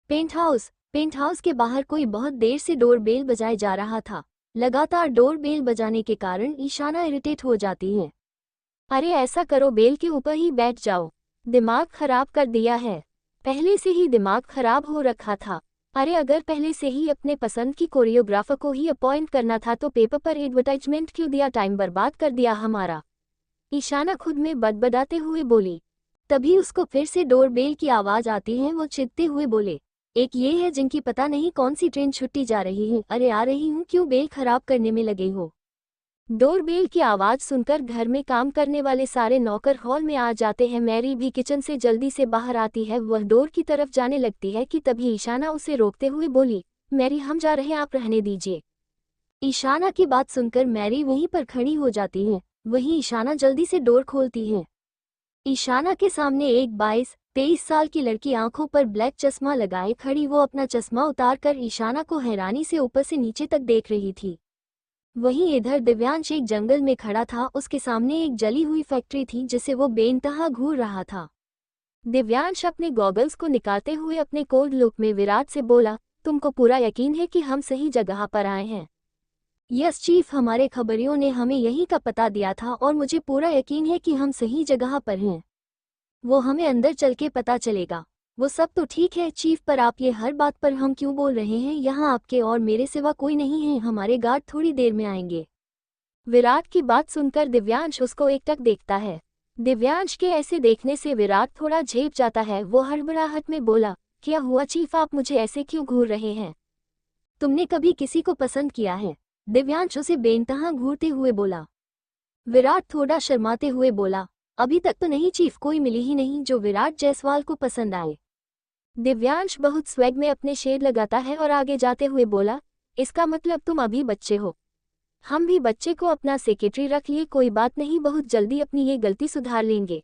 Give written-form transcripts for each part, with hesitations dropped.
Paint house के बाहर कोई बहुत देर से डोरबेल बजाए जा रहा था। लगातार डोरबेल बजाने के कारण ईशाना इरिटेट हो जाती है। अरे ऐसा करो, बेल के ऊपर ही बैठ जाओ, दिमाग खराब कर दिया है। पहले से ही दिमाग खराब हो रखा था। अरे अगर पहले से ही अपने पसंद की कोरियोग्राफर को ही अपॉइंट करना था तो पेपर पर एडवर्टाइजमेंट क्यों दिया, टाइम बर्बाद कर दिया हमारा। ईशाना खुद में बड़बड़ाते हुए बोली। तभी उसको फिर से डोरबेल की आवाज आती है। वो चिढ़ते हुए बोले, एक ये है जिनकी पता नहीं कौन सी ट्रेन छुट्टी जा रही है। अरे आ रही हूँ, क्यों बेल खराब करने में लगे हो। डोरबेल की आवाज सुनकर घर में काम करने वाले सारे नौकर हॉल में आ जाते हैं। मैरी भी किचन से जल्दी से बाहर आती है। वह डोर की तरफ जाने लगती है कि तभी ईशाना उसे रोकते हुए बोली, मैरी हम जा रहे हैं, आप रहने दीजिए। ईशाना की बात सुनकर मैरी वहीं पर खड़ी हो जाती है। वहीं ईशाना जल्दी से डोर खोलती है। ईशाना के सामने एक 22-23 साल की लड़की आंखों पर ब्लैक चश्मा लगाए खड़ी। वो अपना चश्मा उतारकर ईशाना को हैरानी से ऊपर से नीचे तक देख रही थी। वहीं इधर दिव्यांश एक जंगल में खड़ा था। उसके सामने एक जली हुई फैक्ट्री थी जिसे वो बेइंतहा घूर रहा था। दिव्यांश अपने गॉगल्स को निकालते हुए अपने कोल्ड लुक में विराट से बोला, तुमको पूरा यकीन है कि हम सही जगह पर आए हैं? यस चीफ, हमारे खबरियों ने हमें यहीं का पता दिया था और मुझे पूरा यकीन है कि हम सही जगह पर हैं। वो हमें अंदर चल के पता चलेगा। वो सब तो ठीक है चीफ, पर आप ये हर बात पर हम क्यों बोल रहे हैं? यहाँ आपके और मेरे सिवा कोई नहीं है। हमारे गार्ड थोड़ी देर में आएंगे। विराट की बात सुनकर दिव्यांश उसको एकटक देखता है। दिव्यांश के ऐसे देखने से विराट थोड़ा झेप जाता है। वो हड़बड़ाहट में बोला, क्या हुआ चीफ, आप मुझे ऐसे क्यों घूर रहे हैं? तुमने कभी किसी को पसंद किया है? दिव्यांश उसे बेइंतहा घूरते हुए बोला। विराट थोड़ा शर्माते हुए बोला, अभी तक तो नहीं चीफ, कोई मिली ही नहीं जो विराट जायसवाल को पसंद आए। दिव्यांश बहुत स्वैग में अपने शेड लगाता है और आगे जाते हुए बोला, इसका मतलब तुम अभी बच्चे हो। हम भी बच्चे को अपना सेक्रेटरी रख लिए, कोई बात नहीं, बहुत जल्दी अपनी ये गलती सुधार लेंगे।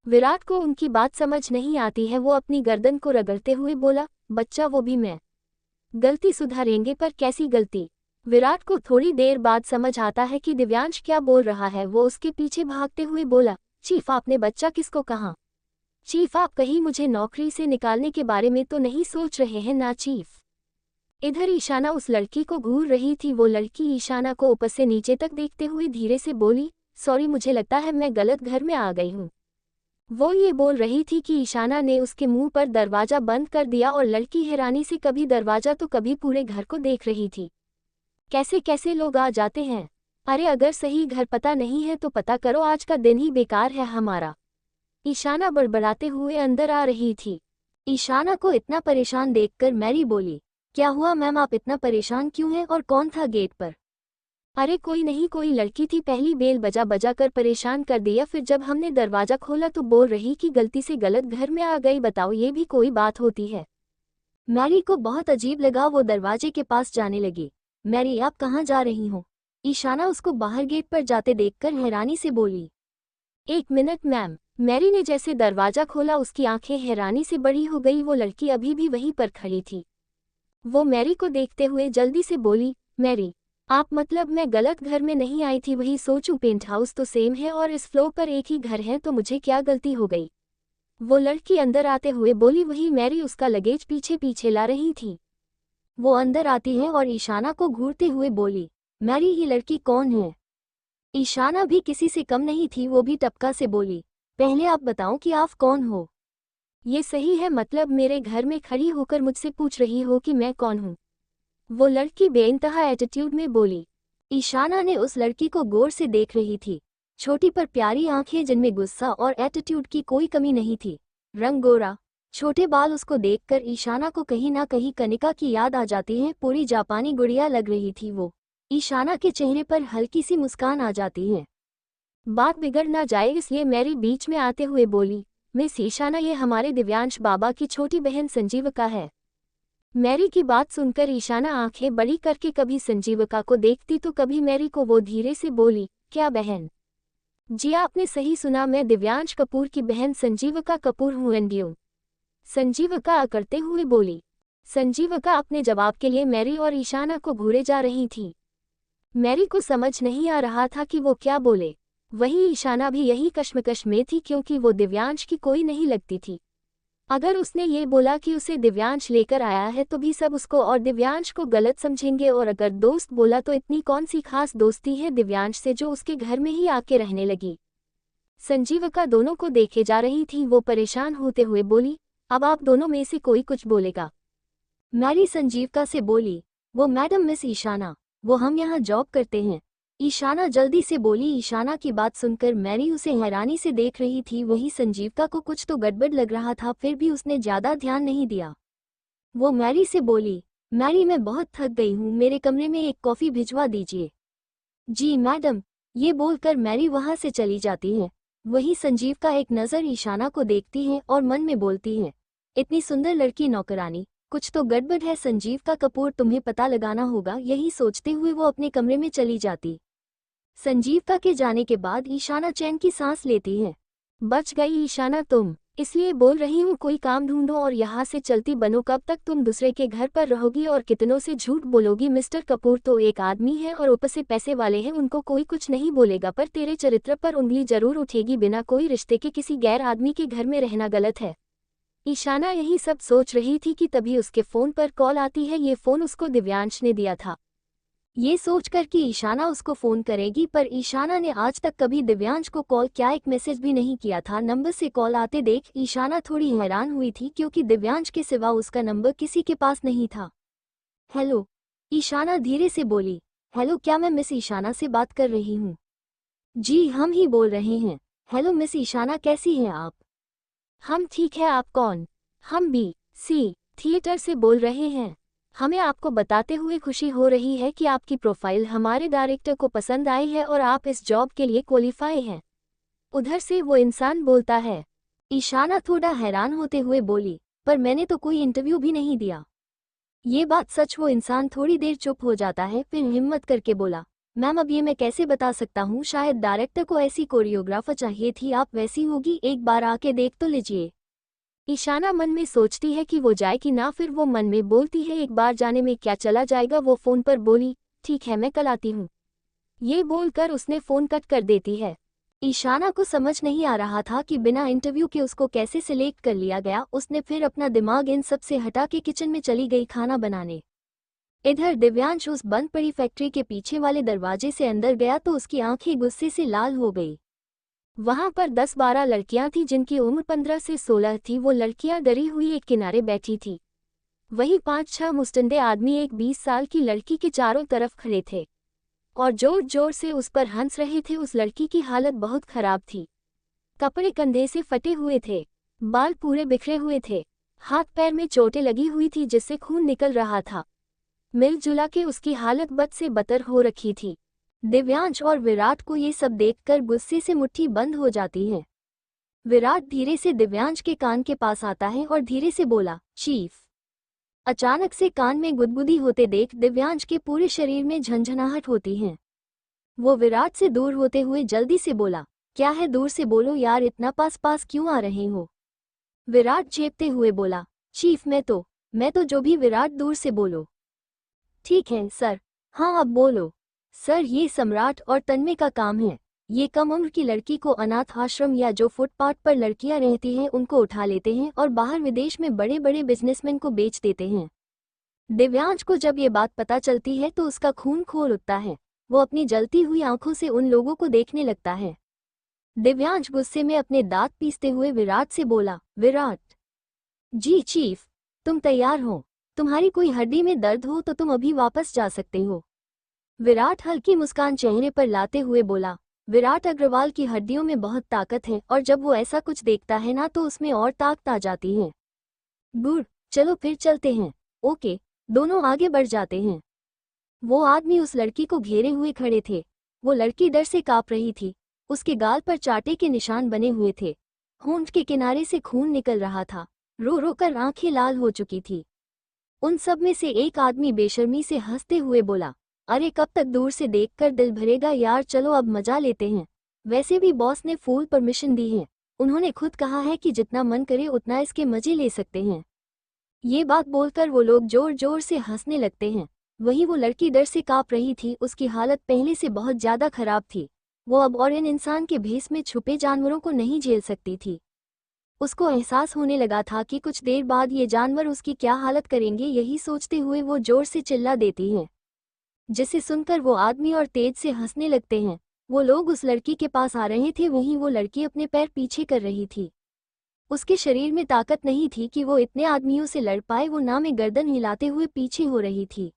विराट को उनकी बात समझ नहीं आती है। वो अपनी गर्दन को रगड़ते हुए बोला, बच्चा वो भी मैं? गलती सुधारेंगे, पर कैसी गलती? विराट को थोड़ी देर बाद समझ आता है कि दिव्यांश क्या बोल रहा है। वो उसके पीछे भागते हुए बोला, चीफ आपने बच्चा किसको कहा? चीफ आप कहीं मुझे नौकरी से निकालने के बारे में तो नहीं सोच रहे हैं ना चीफ? इधर ईशाना उस लड़की को घूर रही थी। वो लड़की ईशाना को ऊपर से नीचे तक देखते हुए धीरे से बोली, सॉरी मुझे लगता है मैं गलत घर में आ गई हूँ। वो ये बोल रही थी कि ईशाना ने उसके मुंह पर दरवाजा बंद कर दिया और लड़की हैरानी से कभी दरवाजा तो कभी पूरे घर को देख रही थी। कैसे कैसे लोग आ जाते हैं? अरे अगर सही घर पता नहीं है तो पता करो, आज का दिन ही बेकार है हमारा। ईशाना बड़बड़ाते हुए अंदर आ रही थी। ईशाना को इतना परेशान देखकर मैरी बोली, क्या हुआ मैम, आप इतना परेशान क्यों हैं और कौन था गेट पर? अरे कोई नहीं, कोई लड़की थी, पहली बेल बजा बजा कर परेशान कर दिया, फिर जब हमने दरवाजा खोला तो बोल रही कि गलती से गलत घर में आ गई। बताओ ये भी कोई बात होती है? मैरी को बहुत अजीब लगा। वो दरवाजे के पास जाने लगी। मैरी आप कहाँ जा रही हो? ईशाना उसको बाहर गेट पर जाते देखकर हैरानी से बोली। एक मिनट मैम। मैरी ने जैसे दरवाजा खोला उसकी आंखें हैरानी से बड़ी हो गई। वो लड़की अभी भी वहीं पर खड़ी थी। वो मैरी को देखते हुए जल्दी से बोली, मैरी आप मतलब मैं गलत घर में नहीं आई थी? वही सोचूं, पेंट हाउस तो सेम है और इस फ्लोर पर एक ही घर है, तो मुझे क्या गलती हो गई? वो लड़की अंदर आते हुए बोली। वही मैरी उसका लगेज पीछे पीछे ला रही थी। वो अंदर आती है और ईशाना को घूरते हुए बोली, मैरी ये लड़की कौन है? ईशाना भी किसी से कम नहीं थी। वो भी टपका से बोली, पहले आप बताओ कि आप कौन हो? ये सही है, मतलब मेरे घर में खड़ी होकर मुझसे पूछ रही हो कि मैं कौन हूँ? वो लड़की बेइंतहा एटीट्यूड में बोली। ईशाना ने उस लड़की को गौर से देख रही थी। छोटी पर प्यारी आंखें जिनमें गुस्सा और एटीट्यूड की कोई कमी नहीं थी। रंग गोरा, छोटे बाल, उसको देखकर ईशाना को कहीं ना कहीं कनिका की याद आ जाती है। पूरी जापानी गुड़िया लग रही थी वो। ईशाना के चेहरे पर हल्की सी मुस्कान आ जाती है। बात बिगड़ ना जाए इसलिए मैरी बीच में आते हुए बोली, मिस ईशाना ये हमारे दिव्यांश बाबा की छोटी बहन संजीविका है। मैरी की बात सुनकर ईशाना आंखें बड़ी करके कभी संजीविका को देखती तो कभी मैरी को। वो धीरे से बोली, क्या बहन? जी आपने सही सुना, मैं दिव्यांश कपूर की बहन संजीविका कपूर हूँ। एनडीओ संजीविका अकड़ते हुए बोली। संजीविका अपने जवाब के लिए मैरी और ईशाना को घूरे जा रही थी। मैरी को समझ नहीं आ रहा था कि वो क्या बोले। वहीं ईशाना भी यही कश्मकश में थी क्योंकि वो दिव्यांश की कोई नहीं लगती थी। अगर उसने ये बोला कि उसे दिव्यांश लेकर आया है तो भी सब उसको और दिव्यांश को गलत समझेंगे, और अगर दोस्त बोला तो इतनी कौन सी खास दोस्ती है दिव्यांश से जो उसके घर में ही आके रहने लगी। संजीविका दोनों को देखे जा रही थी। वो परेशान होते हुए बोली, अब आप दोनों में से कोई कुछ बोलेगा। मैरी संजीविका से बोली, वो मैडम मिस ईशाना, वो हम यहाँ जॉब करते हैं। ईशाना जल्दी से बोली। ईशाना की बात सुनकर मैरी उसे हैरानी से देख रही थी। वही संजीविका को कुछ तो गड़बड़ लग रहा था, फिर भी उसने ज्यादा ध्यान नहीं दिया। वो मैरी से बोली, मैरी मैं बहुत थक गई हूँ, मेरे कमरे में एक कॉफ़ी भिजवा दीजिए। जी मैडम, ये बोलकर मैरी वहाँ से चली जाती है। वही संजीविका एक नज़र ईशाना को देखती है और मन में बोलती है, इतनी सुंदर लड़की नौकरानी, कुछ तो गड़बड़ है संजीविका कपूर, तुम्हें पता लगाना होगा। यही सोचते हुए वो अपने कमरे में चली जाती। संजीविका के जाने के बाद ईशाना चैन की सांस लेती है। बच गई ईशाना तुम, इसलिए बोल रही हूँ कोई काम ढूंढो और यहाँ से चलती बनो। कब तक तुम दूसरे के घर पर रहोगी और कितनों से झूठ बोलोगी। मिस्टर कपूर तो एक आदमी है और ऊपर से पैसे वाले हैं, उनको कोई कुछ नहीं बोलेगा, पर तेरे चरित्र पर उंगली जरूर उठेगी। बिना कोई रिश्ते के किसी गैर आदमी के घर में रहना गलत है। ईशाना यही सब सोच रही थी कि तभी उसके फ़ोन पर कॉल आती है। ये फ़ोन उसको दिव्यांश ने दिया था। ये सोचकर कि ईशाना उसको फ़ोन करेगी, पर ईशाना ने आज तक कभी दिव्यांश को कॉल क्या एक मैसेज भी नहीं किया था। नंबर से कॉल आते देख ईशाना थोड़ी हैरान हुई थी, क्योंकि दिव्यांश के सिवा उसका नंबर किसी के पास नहीं था। हेलो, ईशाना धीरे से बोली। हेलो, क्या मैं मिस ईशाना से बात कर रही हूँ? जी हम ही बोल रहे हैं। हेलो मिस ईशाना, कैसी हैं आप? हम ठीक है, आप कौन? हम BBC थिएटर से बोल रहे हैं। हमें आपको बताते हुए खुशी हो रही है कि आपकी प्रोफाइल हमारे डायरेक्टर को पसंद आई है और आप इस जॉब के लिए क्वालिफाई हैं। उधर से वो इंसान बोलता है। ईशाना थोड़ा हैरान होते हुए बोली, पर मैंने तो कोई इंटरव्यू भी नहीं दिया। ये बात सच। वो इंसान थोड़ी देर चुप हो जाता है, फिर हिम्मत करके बोला, मैम अब ये मैं कैसे बता सकता हूँ, शायद डायरेक्टर को ऐसी कोरियोग्राफर चाहिए थी, आप वैसी होगी, एक बार आके देख तो लीजिए। ईशाना मन में सोचती है कि वो जाए कि ना, फिर वो मन में बोलती है एक बार जाने में क्या चला जाएगा। वो फ़ोन पर बोली, ठीक है मैं कल आती हूँ। ये बोलकर उसने फ़ोन कट कर देती है। ईशाना को समझ नहीं आ रहा था कि बिना इंटरव्यू के उसको कैसे सिलेक्ट कर लिया गया। उसने फिर अपना दिमाग इन सब से हटा के किचन में चली गई खाना बनाने। इधर दिव्यांश उस बंद पड़ी फैक्ट्री के पीछे वाले दरवाजे से अंदर गया तो उसकी आंखें गुस्से से लाल हो गई। वहां पर 10-12 लड़कियां थीं जिनकी उम्र 15 से 16 थी। वो लड़कियां डरी हुई एक किनारे बैठी थी। वही 5-6 मुस्टंडे आदमी एक 20 साल की लड़की के चारों तरफ खड़े थे और जोर जोर से उस पर हंस रहे थे। उस लड़की की हालत बहुत खराब थी। कपड़े कंधे से फटे हुए थे, बाल पूरे बिखरे हुए थे, हाथ पैर में चोटें लगी हुई थी जिससे खून निकल रहा था। मिलजुला के उसकी हालत बद से बदतर हो रखी थी। दिव्यांश और विराट को ये सब देखकर गुस्से से मुट्ठी बंद हो जाती है। विराट धीरे से दिव्यांश के कान के पास आता है और धीरे से बोला, चीफ। अचानक से कान में गुदगुदी होते देख दिव्यांश के पूरे शरीर में झंझनाहट होती है। वो विराट से दूर होते हुए जल्दी से बोला, क्या है, दूर से बोलो यार, इतना पास पास क्यों आ रहे हो? विराट चेपते हुए बोला, चीफ मैं तो जो भी। विराट दूर से बोलो। ठीक है सर। हाँ अब बोलो। सर ये सम्राट और तन्मय का काम है। ये कम उम्र की लड़की को अनाथ आश्रम या जो फुटपाथ पर लड़कियां रहती हैं उनको उठा लेते हैं और बाहर विदेश में बड़े बड़े बिजनेसमैन को बेच देते हैं। दिव्यांश को जब ये बात पता चलती है तो उसका खून खौल उठता है। वो अपनी जलती हुई आंखों से उन लोगों को देखने लगता है। दिव्यांश गुस्से में अपने दांत पीसते हुए विराट से बोला, विराट। जी चीफ। तुम तैयार हो? तुम्हारी कोई हड्डी में दर्द हो तो तुम अभी वापस जा सकते हो। विराट हल्की मुस्कान चेहरे पर लाते हुए बोला। विराट अग्रवाल की हड्डियों में बहुत ताकत है और जब वो ऐसा कुछ देखता है ना तो उसमें और ताकत आ जाती है। गुड, चलो फिर चलते हैं। ओके, दोनों आगे बढ़ जाते हैं। वो आदमी उस लड़की को घेरे हुए खड़े थे। वो लड़की डर से कांप रही थी। उसके गाल पर चाटे के निशान बने हुए थे। होंठ के किनारे से खून निकल रहा था। रो रो कर आंखें लाल हो चुकी थी। उन सब में से एक आदमी बेशर्मी से हंसते हुए बोला, अरे कब तक दूर से देखकर दिल भरेगा यार, चलो अब मजा लेते हैं। वैसे भी बॉस ने फुल परमिशन दी है। उन्होंने खुद कहा है कि जितना मन करे उतना इसके मजे ले सकते हैं। ये बात बोलकर वो लोग जोर जोर से हंसने लगते हैं। वहीं वो लड़की डर से कांप रही थी। उसकी हालत पहले से बहुत ज्यादा खराब थी। वो अब और इन इंसान के भेस में छुपे जानवरों को नहीं झेल सकती थी। उसको एहसास होने लगा था कि कुछ देर बाद ये जानवर उसकी क्या हालत करेंगे। यही सोचते हुए वो जोर से चिल्ला देती है, जिसे सुनकर वो आदमी और तेज से हंसने लगते हैं। वो लोग उस लड़की के पास आ रहे थे, वहीं वो लड़की अपने पैर पीछे कर रही थी। उसके शरीर में ताकत नहीं थी कि वो इतने आदमियों से लड़ पाए। वो ना में गर्दन हिलाते हुए पीछे हो रही थी।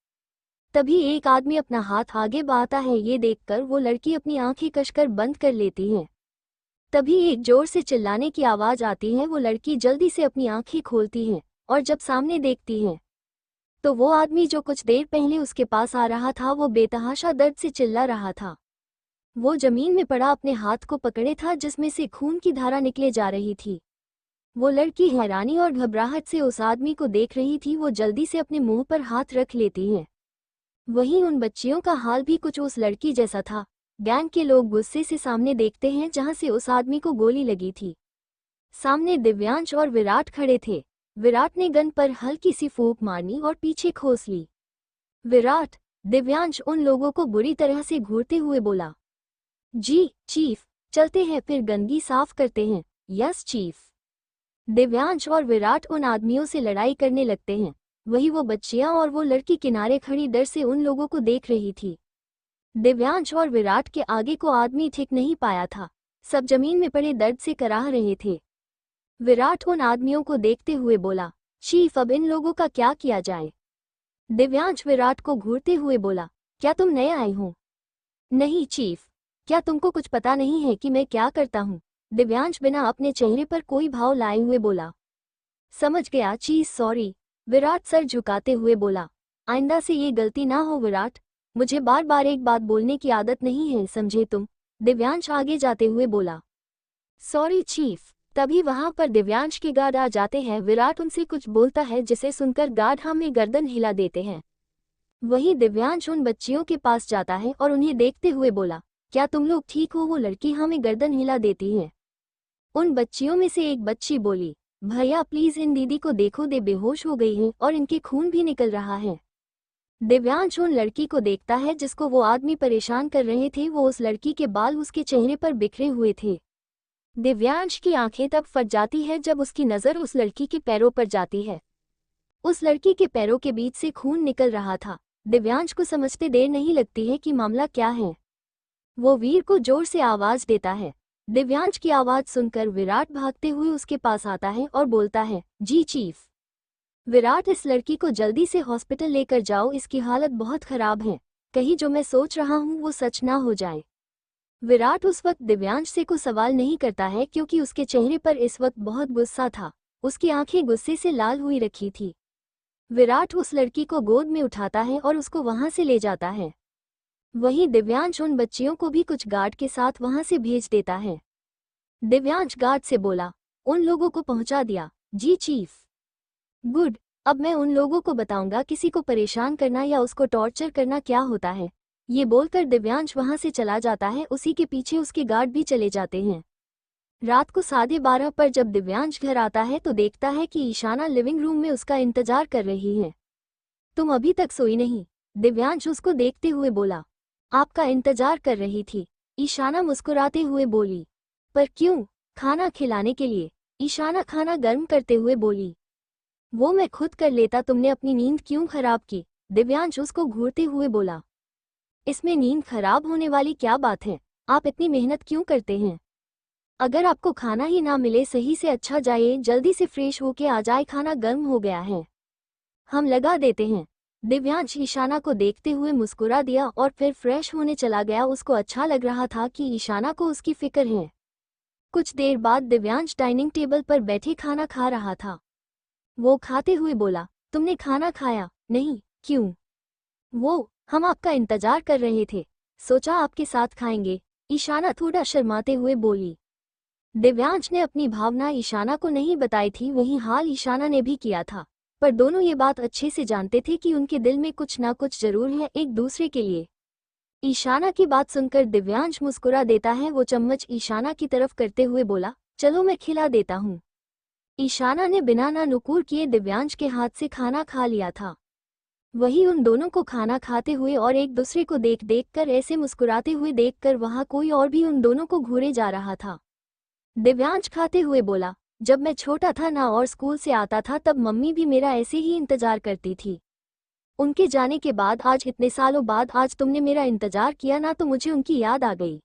तभी एक आदमी अपना हाथ आगे बढ़ाता है। ये देखकर वो लड़की अपनी आंखें कसकर बंद कर लेती है। तभी एक जोर से चिल्लाने की आवाज आती है। वो लड़की जल्दी से अपनी आंखें खोलती है और जब सामने देखती है तो वो आदमी जो कुछ देर पहले उसके पास आ रहा था वो बेतहाशा दर्द से चिल्ला रहा था। वो जमीन में पड़ा अपने हाथ को पकड़े था जिसमें से खून की धारा निकले जा रही थी। वो लड़की हैरानी और घबराहट से उस आदमी को देख रही थी। वो जल्दी से अपने मुंह पर हाथ रख लेती है। वहीं उन बच्चियों का हाल भी कुछ उस लड़की जैसा था। गैंग के लोग गुस्से से सामने देखते हैं जहां से उस आदमी को गोली लगी थी। सामने दिव्यांश और विराट खड़े थे। विराट ने गन पर हल्की सी फूंक मारनी और पीछे खोस ली। विराट, दिव्यांश उन लोगों को बुरी तरह से घूरते हुए बोला। जी चीफ, चलते हैं फिर गंदगी साफ करते हैं। Yes chief. दिव्यांश और विराट उन आदमियों से लड़ाई करने लगते हैं। वही वो बच्चियां और वो लड़की किनारे खड़ी डर से उन लोगों को देख रही थी। दिव्यांश और विराट के आगे को आदमी ठीक नहीं पाया था। सब जमीन में पड़े दर्द से कराह रहे थे। विराट उन आदमियों को देखते हुए बोला, चीफ अब इन लोगों का क्या किया जाए? दिव्यांश विराट को घूरते हुए बोला, क्या तुम नए आए हो? नहीं चीफ, क्या तुमको कुछ पता नहीं है कि मैं क्या करता हूँ? दिव्यांश बिना अपने चेहरे पर कोई भाव लाए हुए बोला। समझ गया चीफ, सॉरी। विराट सर झुकाते हुए बोला, आइंदा से ये गलती ना हो विराट। मुझे बार बार एक बात बोलने की आदत नहीं है, समझे तुम? दिव्यांश आगे जाते हुए बोला। Sorry chief. तभी वहां पर दिव्यांश के गार्ड आ जाते हैं। विराट उनसे कुछ बोलता है जिसे सुनकर गार्ड हमें गर्दन हिला देते हैं। वहीं दिव्यांश उन बच्चियों के पास जाता है और उन्हें देखते हुए बोला, क्या तुम लोग ठीक हो? वो लड़की हमें गर्दन हिला देती है। उन बच्चियों में से एक बच्ची बोली, भैया प्लीज इन दीदी को देखो, दे बेहोश हो गई हैं और इनके खून भी निकल रहा है। दिव्यांश उन लड़की को देखता है जिसको वो आदमी परेशान कर रहे थे। वो उस लड़की के बाल उसके चेहरे पर बिखरे हुए थे। दिव्यांश की आंखें तब फट जाती है जब उसकी नज़र उस लड़की के पैरों पर जाती है। उस लड़की के पैरों के बीच से खून निकल रहा था। दिव्यांश को समझते देर नहीं लगती है कि मामला क्या है। वो वीर को जोर से आवाज देता है। दिव्यांश की आवाज सुनकर विराट भागते हुए उसके पास आता है और बोलता है, जी चीफ। विराट, इस लड़की को जल्दी से हॉस्पिटल लेकर जाओ, इसकी हालत बहुत खराब है। कहीं जो मैं सोच रहा हूँ वो सच ना हो जाए। विराट उस वक्त दिव्यांश से कोई सवाल नहीं करता है क्योंकि उसके चेहरे पर इस वक्त बहुत गुस्सा था। उसकी आंखें गुस्से से लाल हुई रखी थी। विराट उस लड़की को गोद में उठाता है और उसको वहां से ले जाता है। वहीं दिव्यांश उन बच्चियों को भी कुछ गार्ड के साथ वहां से भेज देता है। दिव्यांश गार्ड से बोला, उन लोगों को पहुंचा दिया? जी चीफ। गुड, अब मैं उन लोगों को बताऊंगा किसी को परेशान करना या उसको टॉर्चर करना क्या होता है। ये बोलकर दिव्यांश वहां से चला जाता है। उसी के पीछे उसके गार्ड भी चले जाते हैं। रात को 12:30 पर जब दिव्यांश घर आता है तो देखता है कि ईशाना लिविंग रूम में उसका इंतजार कर रही है। तुम अभी तक सोई नहीं? दिव्यांश उसको देखते हुए बोला। आपका इंतजार कर रही थी, ईशाना मुस्कुराते हुए बोली। पर क्यों? खाना खिलाने के लिए, ईशाना खाना गर्म करते हुए बोली। वो मैं खुद कर लेता, तुमने अपनी नींद क्यों खराब की? दिव्यांश उसको घूरते हुए बोला। इसमें नींद खराब होने वाली क्या बात है? आप इतनी मेहनत क्यों करते हैं? अगर आपको खाना ही ना मिले सही से, अच्छा जाइए जल्दी से फ्रेश होके आ जाए, खाना गर्म हो गया है, हम लगा देते हैं। दिव्यांश ईशाना को देखते हुए मुस्कुरा दिया और फिर फ्रेश होने चला गया। उसको अच्छा लग रहा था कि ईशाना को उसकी फिक्र है। कुछ देर बाद दिव्यांश डाइनिंग टेबल पर बैठे खाना खा रहा था। वो खाते हुए बोला, तुमने खाना खाया नहीं? क्यों? वो, हम आपका इंतजार कर रहे थे, सोचा आपके साथ खाएंगे, ईशाना थोड़ा शर्माते हुए बोली। दिव्यांश ने अपनी भावना ईशाना को नहीं बताई थी, वही हाल ईशाना ने भी किया था। पर दोनों ये बात अच्छे से जानते थे कि उनके दिल में कुछ ना कुछ जरूर है एक दूसरे के लिए। ईशाना की बात सुनकर दिव्यांश मुस्कुरा देता है। वो चम्मच ईशाना की तरफ करते हुए बोला, चलो मैं खिला देता हूँ। ईशाना ने बिना ना नुकुर किए दिव्यांश के हाथ से खाना खा लिया था। वही उन दोनों को खाना खाते हुए और एक दूसरे को देख देख कर ऐसे मुस्कुराते हुए देखकर वहां कोई और भी उन दोनों को घूरे जा रहा था। दिव्यांश खाते हुए बोला, जब मैं छोटा था ना और स्कूल से आता था तब मम्मी भी मेरा ऐसे ही इंतजार करती थी। उनके जाने के बाद आज इतने सालों बाद आज तुमने मेरा इंतजार किया ना तो मुझे उनकी याद आ गई।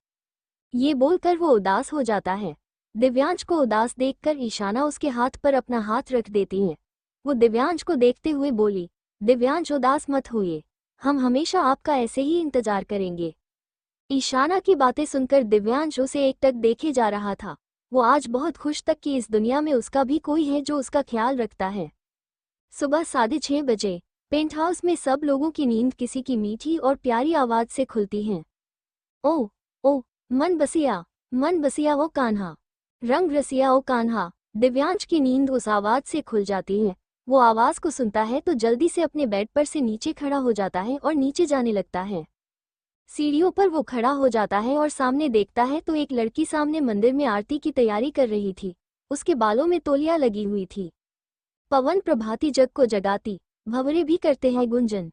ये बोलकर वो उदास हो जाता है। दिव्यांश को उदास देखकर ईशाना उसके हाथ पर अपना हाथ रख देती है। वो दिव्यांश को देखते हुए बोली, दिव्यांश उदास मत होइए, हम हमेशा आपका ऐसे ही इंतजार करेंगे। ईशाना की बातें सुनकर दिव्यांश उसे एकटक देखे जा रहा था। वो आज बहुत खुश तक कि इस दुनिया में उसका भी कोई है जो उसका ख्याल रखता है। सुबह 6:30 बजे पेंट हाउस में सब लोगों की नींद किसी की मीठी और प्यारी आवाज से खुलती है। ओ ओ मन बसिया ओ कान्हा, रंग रसिया ओ कान्हा। दिव्यांश की नींद उस आवाज से खुल जाती है। वो आवाज को सुनता है तो जल्दी से अपने बेड पर से नीचे खड़ा हो जाता है और नीचे जाने लगता है। सीढ़ियों पर वो खड़ा हो जाता है और सामने देखता है तो एक लड़की सामने मंदिर में आरती की तैयारी कर रही थी। उसके बालों में तोलिया लगी हुई थी। पवन प्रभाती जग को जगाती, भंवरे भी करते हैं गुंजन।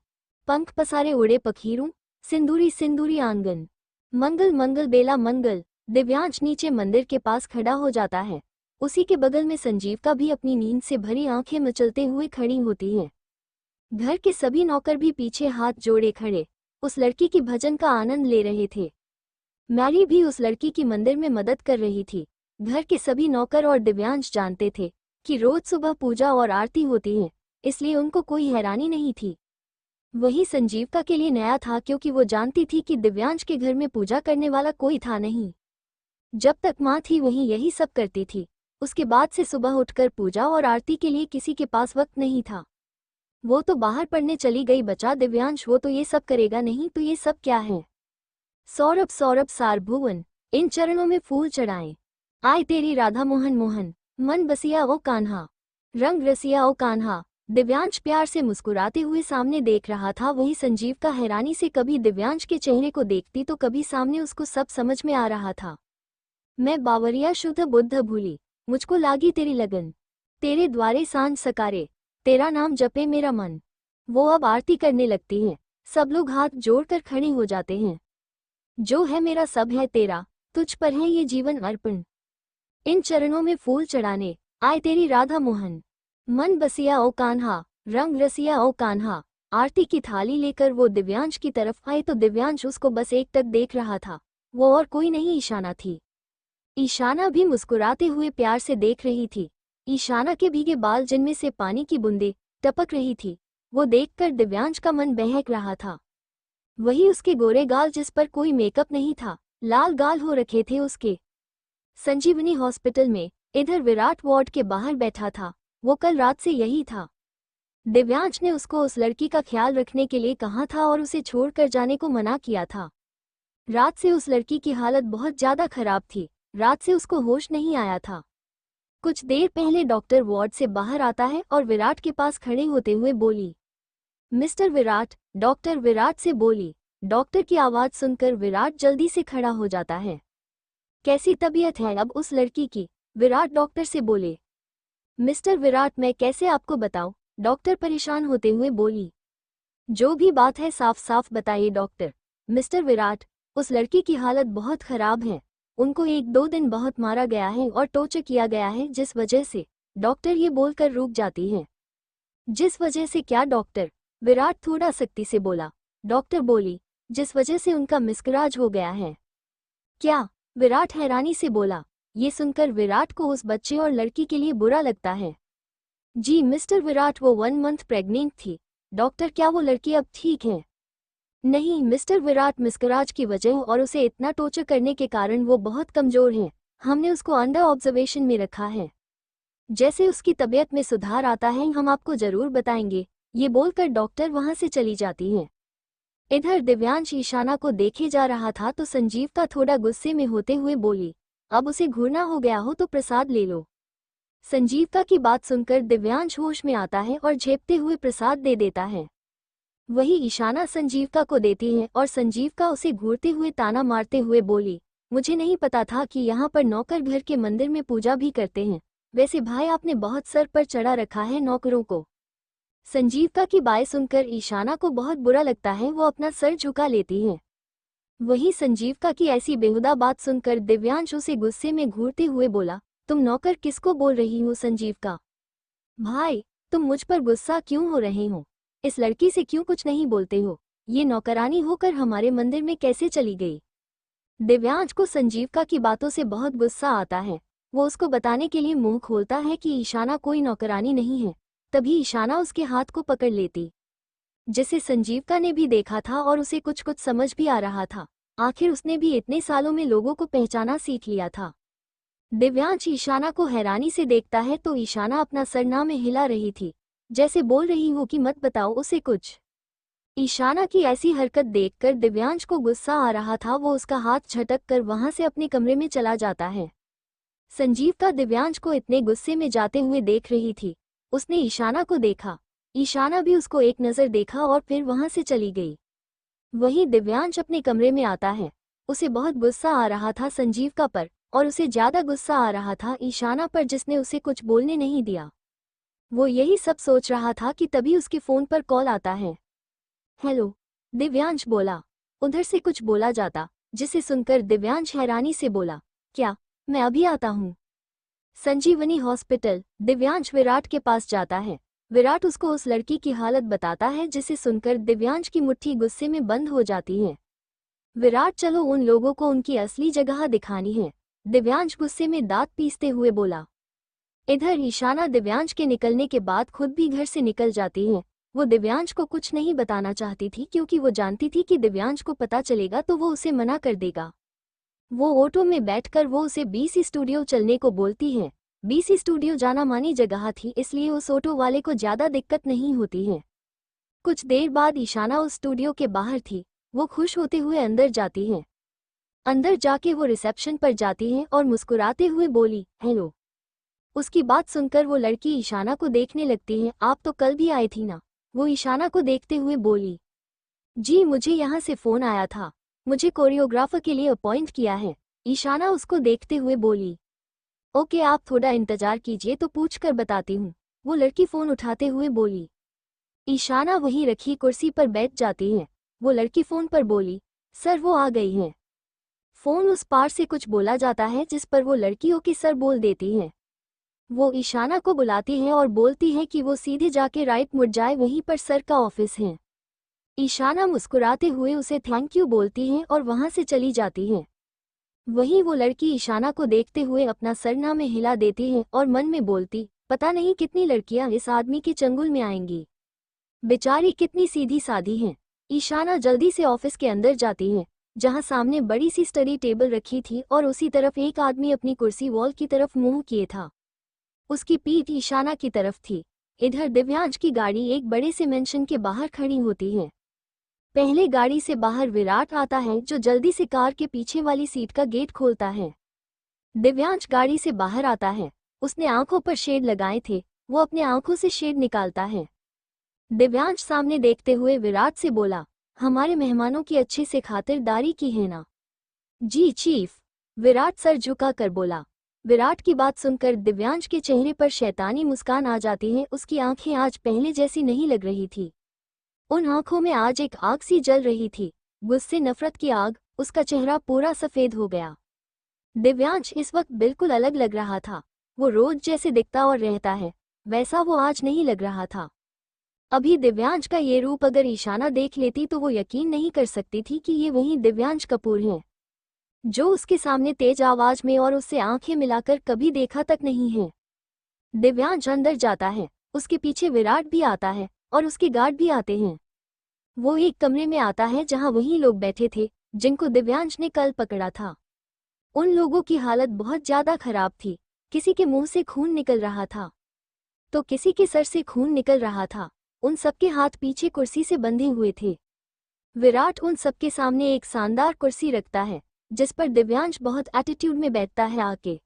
पंख पसारे उड़े पखीरू, सिंदूरी सिंदूरी आंगन। मंगल मंगल बेला मंगल। दिव्यांश नीचे मंदिर के पास खड़ा हो जाता है। उसी के बगल में संजीविका भी अपनी नींद से भरी आंखें मचलते हुए खड़ी होती हैं। घर के सभी नौकर भी पीछे हाथ जोड़े खड़े उस लड़की की भजन का आनंद ले रहे थे। मैरी भी उस लड़की की मंदिर में मदद कर रही थी। घर के सभी नौकर और दिव्यांश जानते थे कि रोज सुबह पूजा और आरती होती है, इसलिए उनको कोई हैरानी नहीं थी। वही संजीविका के लिए नया था क्योंकि वो जानती थी कि दिव्यांश के घर में पूजा करने वाला कोई था नहीं। जब तक माँ थी वही यही सब करती थी। उसके बाद से सुबह उठकर पूजा और आरती के लिए किसी के पास वक्त नहीं था। वो तो बाहर पढ़ने चली गई। बचा दिव्यांश, वो तो ये सब करेगा नहीं तो ये सब क्या है। सौरभ सौरभ सारभुवन, इन चरणों में फूल चढ़ाएं। आय तेरी राधा मोहन मोहन, मन बसिया ओ कान्हा, रंग रसिया ओ कान्हा। दिव्यांश प्यार से मुस्कुराते हुए सामने देख रहा था। वही संजीविका हैरानी से कभी दिव्यांश के चेहरे को देखती तो कभी सामने उसको सब समझ में आ रहा था। मैं बावरिया शुद्ध बुद्ध भूली, मुझको लागी तेरी लगन, तेरे द्वारे सांझ सकारे, तेरा नाम जपे मेरा मन। वो अब आरती करने लगती हैं। सब लोग हाथ जोड़कर खड़े हो जाते हैं। जो है मेरा सब है तेरा, तुझ पर है ये जीवन अर्पण। इन चरणों में फूल चढ़ाने, आए तेरी राधा मोहन, मन बसिया ओ कान्हा, रंग रसिया ओ कान्हा। आरती की थाली लेकर वो दिव्यांश की तरफ आए तो दिव्यांश उसको बस एकटक देख रहा था। वो और कोई नहीं ईशाना थी। ईशाना भी मुस्कुराते हुए प्यार से देख रही थी। ईशाना के भीगे बाल जिनमें से पानी की बूंदें टपक रही थी, वो देखकर दिव्यांश का मन बहक रहा था। वही उसके गोरे गाल जिस पर कोई मेकअप नहीं था, लाल गाल हो रखे थे उसके। संजीवनी हॉस्पिटल में इधर विराट वार्ड के बाहर बैठा था। वो कल रात से यही था। दिव्यांश ने उसको उस लड़की का ख्याल रखने के लिए कहा था और उसे छोड़कर जाने को मना किया था। रात से उस लड़की की हालत बहुत ज्यादा खराब थी। रात से उसको होश नहीं आया था। कुछ देर पहले डॉक्टर वार्ड से बाहर आता है और विराट के पास खड़े होते हुए बोली, मिस्टर विराट। डॉक्टर विराट से बोली। डॉक्टर की आवाज सुनकर विराट जल्दी से खड़ा हो जाता है। कैसी तबीयत है अब उस लड़की की? विराट डॉक्टर से बोले। मिस्टर विराट, मैं कैसे आपको बताऊं? डॉक्टर परेशान होते हुए बोली। जो भी बात है साफ साफ बताइए डॉक्टर। मिस्टर विराट, उस लड़की की हालत बहुत खराब है। उनको 1-2 दिन बहुत मारा गया है और टॉर्चर किया गया है, जिस वजह से। डॉक्टर ये बोलकर रुक जाती है। जिस वजह से क्या डॉक्टर? विराट थोड़ा सख्ती से बोला। डॉक्टर बोली, जिस वजह से उनका मिसकराज हो गया है। क्या? विराट हैरानी से बोला। ये सुनकर विराट को उस बच्चे और लड़की के लिए बुरा लगता है। जी मिस्टर विराट, वो 1 मंथ प्रेग्नेंट थी। डॉक्टर, क्या वो लड़की अब ठीक है? नहीं मिस्टर विराट, मिसकराज की वजह और उसे इतना टॉर्चर करने के कारण वो बहुत कमजोर है। हमने उसको अंडर ऑब्जर्वेशन में रखा है। जैसे उसकी तबीयत में सुधार आता है हम आपको जरूर बताएंगे। ये बोलकर डॉक्टर वहां से चली जाती है। इधर दिव्यांश ईशाना को देखे जा रहा था तो संजीविका थोड़ा गुस्से में होते हुए बोली, अब उसे घूरना हो गया हो तो प्रसाद ले लो। संजीविका की बात सुनकर दिव्यांश होश में आता है और झेपते हुए प्रसाद दे देता है। वही ईशाना संजीविका को देती है और संजीविका उसे घूरते हुए ताना मारते हुए बोली, मुझे नहीं पता था कि यहाँ पर नौकर घर के मंदिर में पूजा भी करते हैं। वैसे भाई आपने बहुत सर पर चढ़ा रखा है नौकरों को। संजीविका की बात सुनकर ईशाना को बहुत बुरा लगता है। वो अपना सर झुका लेती है। वही संजीविका की ऐसी बेहुदा बात सुनकर दिव्यांश उसे गुस्से में घूरते हुए बोला, तुम नौकर किसको बोल रही हो? संजीव का भाई, तुम मुझ पर गुस्सा क्यों हो रहे हो? इस लड़की से क्यों कुछ नहीं बोलते हो? ये नौकरानी होकर हमारे मंदिर में कैसे चली गई? दिव्यांश को संजीविका की बातों से बहुत गुस्सा आता है। वो उसको बताने के लिए मुंह खोलता है कि ईशाना कोई नौकरानी नहीं है। तभी ईशाना उसके हाथ को पकड़ लेती, जिसे संजीविका ने भी देखा था और उसे कुछ कुछ समझ भी आ रहा था। आखिर उसने भी इतने सालों में लोगों को पहचाना सीख लिया था। दिव्यांश ईशाना को हैरानी से देखता है तो ईशाना अपना सरना में हिला रही थी, जैसे बोल रही हो कि मत बताओ उसे कुछ। ईशाना की ऐसी हरकत देखकर दिव्यांश को गुस्सा आ रहा था। वो उसका हाथ झटक कर वहां से अपने कमरे में चला जाता है। संजीविका दिव्यांश को इतने गुस्से में जाते हुए देख रही थी। उसने ईशाना को देखा, ईशाना भी उसको एक नज़र देखा और फिर वहां से चली गई। वहीं दिव्यांश अपने कमरे में आता है। उसे बहुत गुस्सा आ रहा था संजीविका पर, और उसे ज्यादा गुस्सा आ रहा था ईशाना पर, जिसने उसे कुछ बोलने नहीं दिया। वो यही सब सोच रहा था कि तभी उसके फोन पर कॉल आता है। हेलो, दिव्यांश बोला। उधर से कुछ बोला जाता, जिसे सुनकर दिव्यांश हैरानी से बोला, क्या? मैं अभी आता हूँ। संजीवनी हॉस्पिटल। दिव्यांश विराट के पास जाता है। विराट उसको उस लड़की की हालत बताता है, जिसे सुनकर दिव्यांश की मुट्ठी गुस्से में बंद हो जाती है। विराट, चलो उन लोगों को उनकी असली जगह दिखानी है। दिव्यांश गुस्से में दांत पीसते हुए बोला। इधर ईशाना दिव्यांश के निकलने के बाद खुद भी घर से निकल जाती है। वो दिव्यांश को कुछ नहीं बताना चाहती थी, क्योंकि वो जानती थी कि दिव्यांश को पता चलेगा तो वो उसे मना कर देगा। वो ऑटो में बैठकर वो उसे बीसी स्टूडियो चलने को बोलती है। बीसी स्टूडियो जाना मानी जगह थी, इसलिए उस ऑटो वाले को ज्यादा दिक्कत नहीं होती है। कुछ देर बाद ईशाना उस स्टूडियो के बाहर थी। वो खुश होते हुए अंदर जाती है। अंदर जाके वो रिसेप्शन पर जाती है और मुस्कुराते हुए बोली, हेलो। उसकी बात सुनकर वो लड़की ईशाना को देखने लगती है। आप तो कल भी आई थी ना? वो ईशाना को देखते हुए बोली। जी, मुझे यहाँ से फ़ोन आया था। मुझे कोरियोग्राफर के लिए अपॉइंट किया है। ईशाना उसको देखते हुए बोली। ओके, आप थोड़ा इंतजार कीजिए तो पूछ कर बताती हूँ। वो लड़की फ़ोन उठाते हुए बोली। ईशाना वहीं रखी कुर्सी पर बैठ जाती है। वो लड़की फ़ोन पर बोली, सर वो आ गई हैं। फ़ोन उस पार से कुछ बोला जाता है, जिस पर वो लड़कियों के सर बोल देती है। वो ईशाना को बुलाती है और बोलती है कि वो सीधे जाके राइट मुड़ जाए, वहीं पर सर का ऑफिस है। ईशाना मुस्कुराते हुए उसे थैंक यू बोलती है और वहां से चली जाती है। वहीं वो लड़की ईशाना को देखते हुए अपना सरना में हिला देती है और मन में बोलती, पता नहीं कितनी लड़कियां इस आदमी के चंगुल में आएंगी। बेचारी कितनी सीधी सादी हैं। ईशाना जल्दी से ऑफिस के अंदर जाती है, जहां सामने बड़ी सी स्टडी टेबल रखी थी और उसी तरफ एक आदमी अपनी कुर्सी वॉल की तरफ मुंह किए था। उसकी पीठ ईशाना की तरफ थी। इधर दिव्यांश की गाड़ी एक बड़े से मेंशन के बाहर खड़ी होती है। पहले गाड़ी से बाहर विराट आता है, जो जल्दी से कार के पीछे वाली सीट का गेट खोलता है। दिव्यांश गाड़ी से बाहर आता है। उसने आंखों पर शेड लगाए थे। वो अपने आंखों से शेड निकालता है। दिव्यांश सामने देखते हुए विराट से बोला, हमारे मेहमानों की अच्छे से खातिरदारी की है ना? जी चीफ, विराट सर झुका कर बोला। विराट की बात सुनकर दिव्यांश के चेहरे पर शैतानी मुस्कान आ जाती है। उसकी आंखें आज पहले जैसी नहीं लग रही थी। उन आंखों में आज एक आग सी जल रही थी, गुस्से नफरत की आग। उसका चेहरा पूरा सफेद हो गया। दिव्यांश इस वक्त बिल्कुल अलग लग रहा था। वो रोज जैसे दिखता और रहता है, वैसा वो आज नहीं लग रहा था। अभी दिव्यांश का ये रूप अगर ईशाना देख लेती तो वो यकीन नहीं कर सकती थी कि ये वही दिव्यांश कपूर हैं, जो उसके सामने तेज आवाज में और उससे आंखें मिलाकर कभी देखा तक नहीं है। दिव्यांश अंदर जाता है। उसके पीछे विराट भी आता है और उसके गार्ड भी आते हैं। वो एक कमरे में आता है जहां वही लोग बैठे थे जिनको दिव्यांश ने कल पकड़ा था। उन लोगों की हालत बहुत ज्यादा खराब थी। किसी के मुंह से खून निकल रहा था तो किसी के सर से खून निकल रहा था। उन सबके हाथ पीछे कुर्सी से बंधे हुए थे। विराट उन सबके सामने एक शानदार कुर्सी रखता है, जिस पर दिव्यांश बहुत एटीट्यूड में बैठता है आके।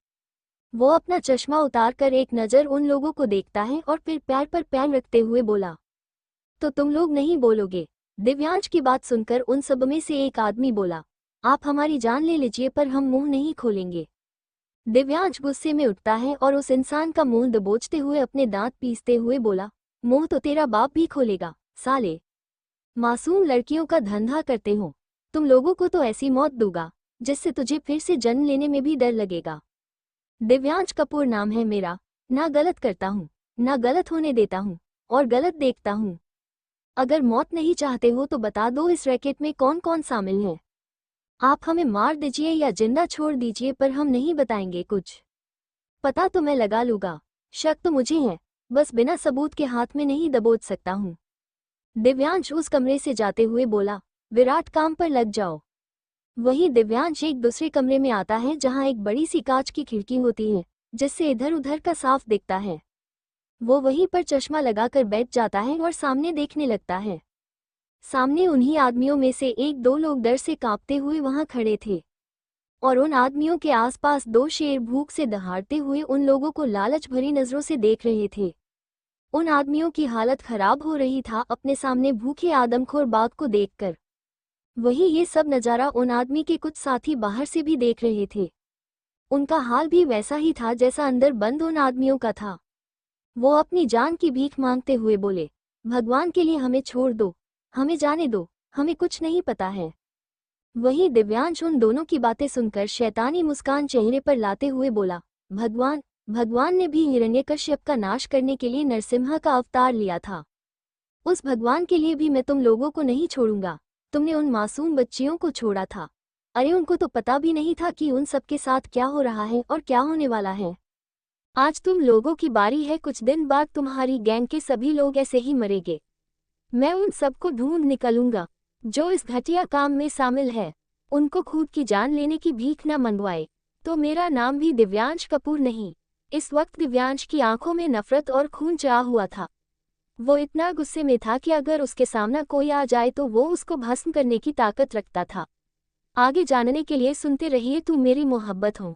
वो अपना चश्मा उतार कर एक नज़र उन लोगों को देखता है और फिर पैर पर पैर रखते हुए बोला, तो तुम लोग नहीं बोलोगे? दिव्यांश की बात सुनकर उन सब में से एक आदमी बोला, आप हमारी जान ले लीजिए पर हम मुंह नहीं खोलेंगे। दिव्यांश गुस्से में उठता है और उस इंसान का मुंह दबोचते हुए अपने दांत पीसते हुए बोला, मुंह तो तेरा बाप भी खोलेगा साले। मासूम लड़कियों का धंधा करते हो। तुम लोगों को तो ऐसी मौत दूंगा जिससे तुझे फिर से जन्म लेने में भी डर लगेगा। दिव्यांश कपूर नाम है मेरा, ना गलत करता हूँ, ना गलत होने देता हूँ, और गलत देखता हूँ। अगर मौत नहीं चाहते हो तो बता दो इस रैकेट में कौन कौन शामिल है। आप हमें मार दीजिए या जिंदा छोड़ दीजिए पर हम नहीं बताएंगे कुछ। पता तो मैं लगा लूंगा, शक तो मुझे है, बस बिना सबूत के हाथ में नहीं दबोच सकता हूँ। दिव्यांश उस कमरे से जाते हुए बोला, विराट काम पर लग जाओ। वहीं दिव्यांश एक दूसरे कमरे में आता है जहां एक बड़ी सी कांच की खिड़की होती है जिससे इधर उधर का साफ दिखता है। वो वहीं पर चश्मा लगाकर बैठ जाता है और सामने देखने लगता है। सामने उन्हीं आदमियों में से एक दो लोग डर से कांपते हुए वहां खड़े थे और उन आदमियों के आसपास दो शेर भूख से दहाड़ते हुए उन लोगों को लालच भरी नजरों से देख रहे थे। उन आदमियों की हालत खराब हो रही था अपने सामने भूखे आदमखोर बाघ को देखकर। वहीं ये सब नज़ारा उन आदमी के कुछ साथी बाहर से भी देख रहे थे। उनका हाल भी वैसा ही था जैसा अंदर बंद उन आदमियों का था। वो अपनी जान की भीख मांगते हुए बोले, भगवान के लिए हमें छोड़ दो, हमें जाने दो, हमें कुछ नहीं पता है। वहीं दिव्यांश उन दोनों की बातें सुनकर शैतानी मुस्कान चेहरे पर लाते हुए बोला, भगवान ने भी हिरण्यकश्यप का नाश करने के लिए नरसिम्हा का अवतार लिया था। उस भगवान के लिए भी मैं तुम लोगों को नहीं छोड़ूंगा। तुमने उन मासूम बच्चियों को छोड़ा था, अरे उनको तो पता भी नहीं था कि उन सबके साथ क्या हो रहा है और क्या होने वाला है। आज तुम लोगों की बारी है, कुछ दिन बाद तुम्हारी गैंग के सभी लोग ऐसे ही मरेंगे। मैं उन सबको ढूंढ निकलूंगा जो इस घटिया काम में शामिल है। उनको खुद की जान लेने की भीख न मंगवाए। तो मेरा नाम भी दिव्यांश कपूर नहीं। इस वक्त दिव्यांश की आंखों में नफरत और खून चाह हुआ था। वो इतना गुस्से में था कि अगर उसके सामने कोई आ जाए तो वो उसको भस्म करने की ताकत रखता था। आगे जानने के लिए सुनते रहिए तू मेरी मोहब्बत हो।